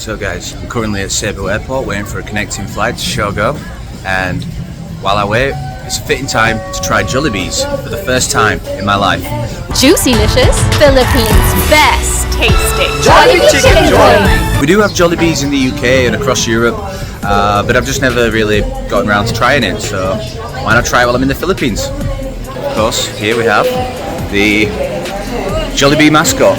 So guys, I'm currently at Cebu Airport waiting for a connecting flight to Shogo, and while I wait, it's a fitting time to try Jollibees for the first time in my life. Juicylicious, Philippines' best tasting Jollibee Chicken Joy! We do have Jollibees in the UK and across Europe, but I've just never really gotten around to trying it, so why not try it while I'm in the Philippines? Of course, here we have the Jollibee mascot.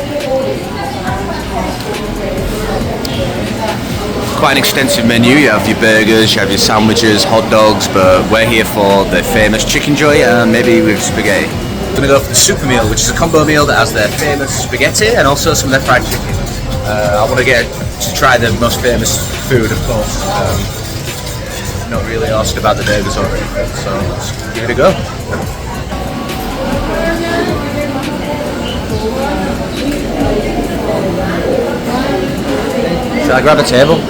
Quite an extensive menu. You have your burgers, you have your sandwiches, hot dogs, but we're here for the famous Chicken Joy and maybe with spaghetti. I'm gonna go for the super meal, which is a combo meal that has their famous spaghetti and also some of their fried chicken. I want to get to try the most famous food, of course. Not really asked about the burgers or anything, so let's give it a go. Shall I grab a table?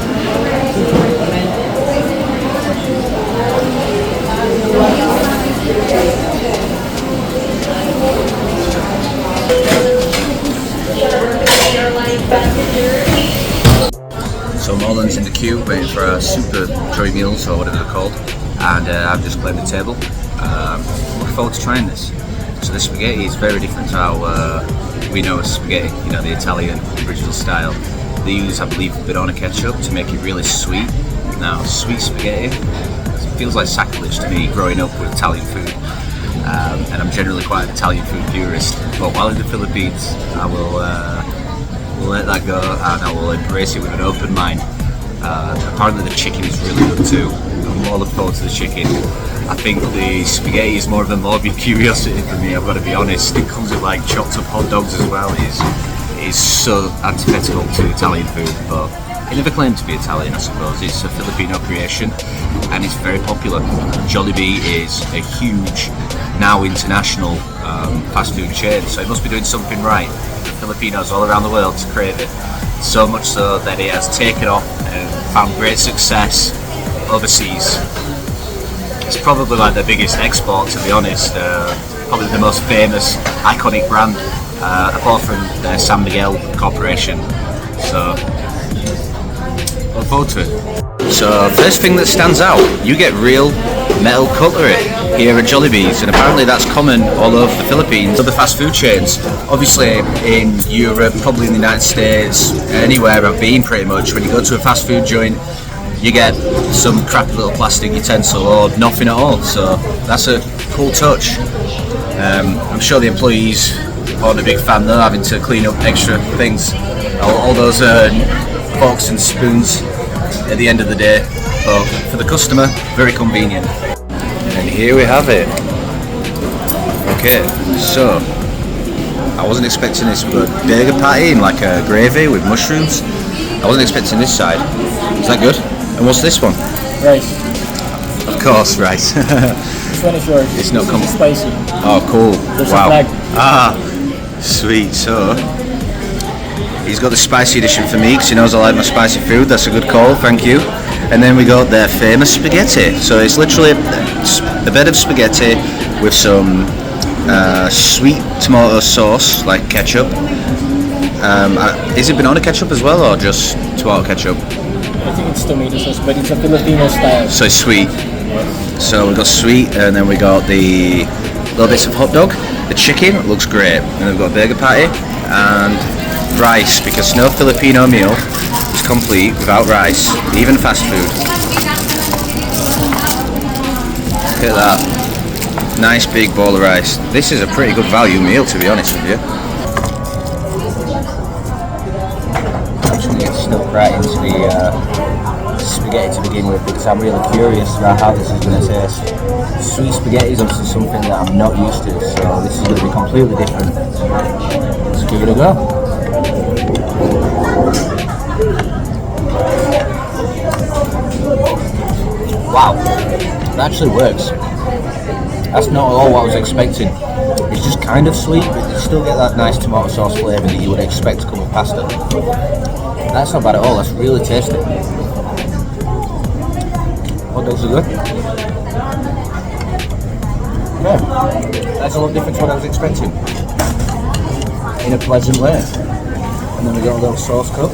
So Marlon's in the queue waiting for our super joy meals or whatever they're called, and I've just claimed the table. Looking forward to trying this. So the spaghetti is very different to how we know spaghetti, you know, the Italian original style. They use, I believe, banana ketchup to make it really sweet. Now, sweet spaghetti feels like sacrilege to me growing up with Italian food, and I'm generally quite an Italian food purist. But while in the Philippines, I will let that go and I will embrace it with an open mind. Apparently the chicken is really good too. I'm more looking forward to the chicken. I think the spaghetti is more of a morbid curiosity for me, I've got to be honest. It comes with like chopped up hot dogs as well. It is so antithetical to Italian food, but it never claimed to be Italian, I suppose. It's a Filipino creation and it's very popular. Jollibee is a huge, now international fast food chain, so it must be doing something right. Filipinos all around the world to crave it, so much so that it has taken off and found great success overseas. It's probably like their biggest export, to be honest. Probably the most famous, iconic brand, apart from their San Miguel Corporation. So, look forward to it. So, first thing that stands out, you get real metal cutlery here at Jollibee's, and apparently that's common all over the Philippines. Other fast food chains, obviously in Europe, probably in the United States, anywhere I've been pretty much, when you go to a fast food joint, you get some crappy little plastic utensil or nothing at all, so that's a cool touch. I'm sure the employees aren't a big fan though, having to clean up extra things, all those forks and spoons at the end of the day, but for the customer, very convenient. And here we have it. Okay, so I wasn't expecting this. We've got burger patty in like a gravy with mushrooms. I wasn't expecting this side. Is that good? And what's this one? Rice. Of course, rice. This one is yours. It's not spicy. Oh, cool. There's wow. a flag. Ah, sweet. So he's got the spicy edition for me because he knows I like my spicy food. That's a good call, thank you. And then we got their famous spaghetti. So it's literally a bed of spaghetti with some sweet tomato sauce, like ketchup. Is it banana ketchup as well, or just tomato ketchup? I think it's tomato sauce, but it's a Filipino style. So it's sweet. Yes. So we got sweet, and then we got the little bits of hot dog. The chicken looks great. And then we've got burger patty and rice, because no Filipino meal is complete without rice, even fast food. Look at that. Nice big bowl of rice. This is a pretty good value meal, to be honest with you. I'm just going to get snuck right into the spaghetti to begin with, because I'm really curious about how this is going to taste. Sweet spaghetti is obviously something that I'm not used to, so this is going to be completely different. Let's give it a go. Wow, it actually works. That's not at all what I was expecting. It's just kind of sweet, but you still get that nice tomato sauce flavour that you would expect to come with pasta. That's not bad at all, that's really tasty. Hot dogs are good. Yeah, that's a lot different to what I was expecting. In a pleasant way. And then we got a little sauce cup.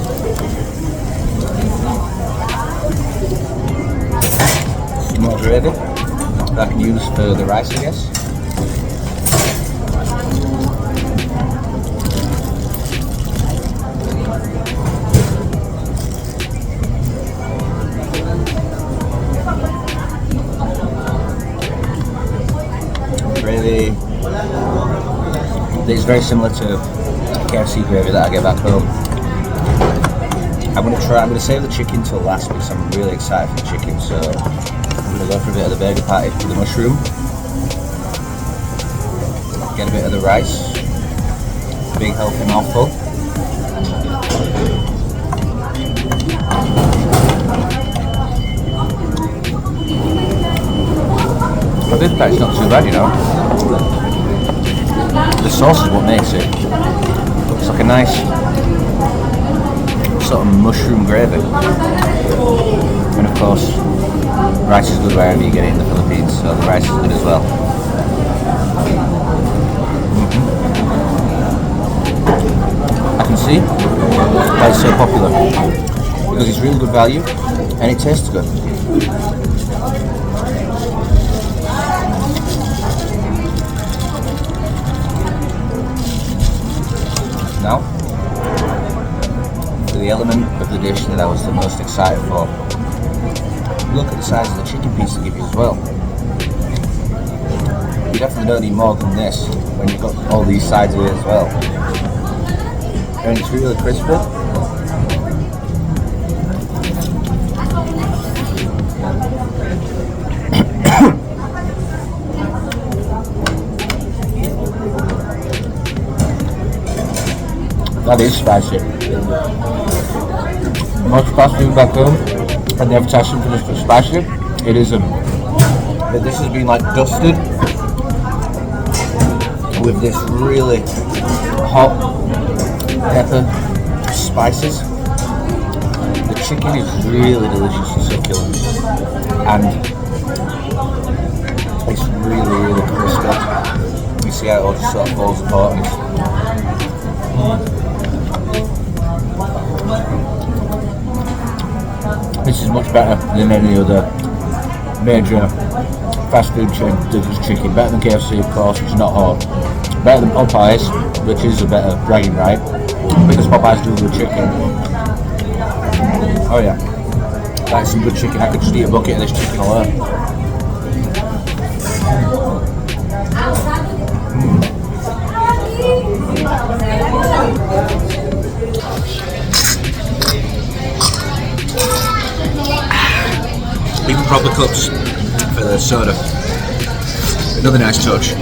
gravy that I can use for the rice, I guess. Gravy. It's very similar to KFC gravy that I get back home. I'm gonna save the chicken till last because I'm really excited for the chicken, so I'm gonna go for a bit of the burger patty with the mushroom. Get a bit of the rice. Big healthy mouthful. I think that's not too bad, you know. The sauce is what makes it. It's like a nice sort of mushroom gravy. And of course, rice is good wherever you get it in the Philippines, so the rice is good as well. I can see why it's so popular, because it's really good value and it tastes good. Now, for the element of the dish that I was the most excited for, look at the size of the chicken piece they give you as well. You definitely don't need more than this when you've got all these sides of it as well. And it's really crispy. That is spicy. Most fast food back home, and they have tested for this for spicy. It isn't. But this has been like dusted with this really hot pepper spices. The chicken is really delicious and succulent, and it's really crispy. You see how it all just sort of falls apart. This is much better than any other major fast food chain that does chicken. Better than KFC, of course, which is not hot. Better than Popeyes, which is a better bragging right, because Popeyes do good chicken. Oh yeah, that's some good chicken. I could just eat a bucket of this chicken alone. Even proper cups for the soda. Another nice touch.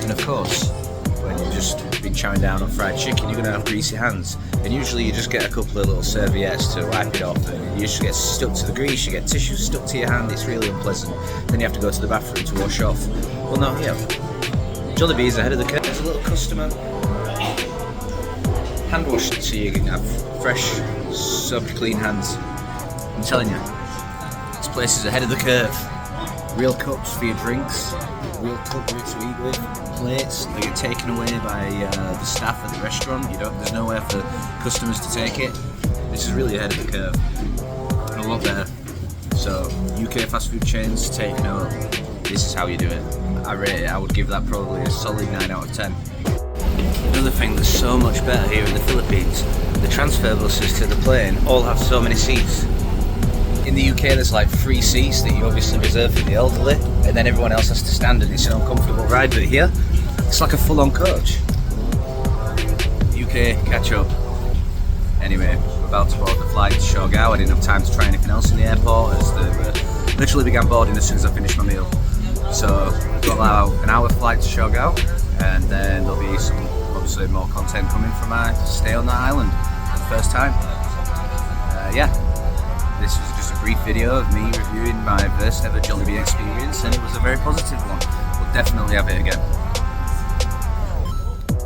And of course, when you've just been chowing down on fried chicken, you're going to have greasy hands. And usually you just get a couple of little serviettes to wipe it off, and you just get stuck to the grease, you get tissue stuck to your hand, it's really unpleasant. Then you have to go to the bathroom to wash off. Well, no, here. Jollibee is ahead of the curve. There's a little customer hand wash so you can have fresh, soapy clean hands. I'm telling you, this place is ahead of the curve. Real cups for your drinks, real cutlery to eat with, plates that get taken away by the staff at the restaurant. There's nowhere for customers to take it. This is really ahead of the curve, and a lot better. So UK fast food chains, take note. This is how you do it. I rate it. I would give that probably a solid 9 out of 10. Another thing that's so much better here in the Philippines, the transfer buses to the plane all have so many seats. In the UK there's like 3 seats that you obviously reserve for the elderly, and then everyone else has to stand, and it's an uncomfortable ride. But here, it's like a full-on coach. UK, catch up. Anyway, we're about to board the flight to Siargao. I didn't have time to try anything else in the airport as they literally began boarding as soon as I finished my meal. So we've got about an hour flight to Siargao, and then there'll be some obviously more content coming from my stay on that island for the first time. Yeah, this was just a brief video of me reviewing my first ever Jollibee experience, and it was a very positive one. We'll definitely have it again.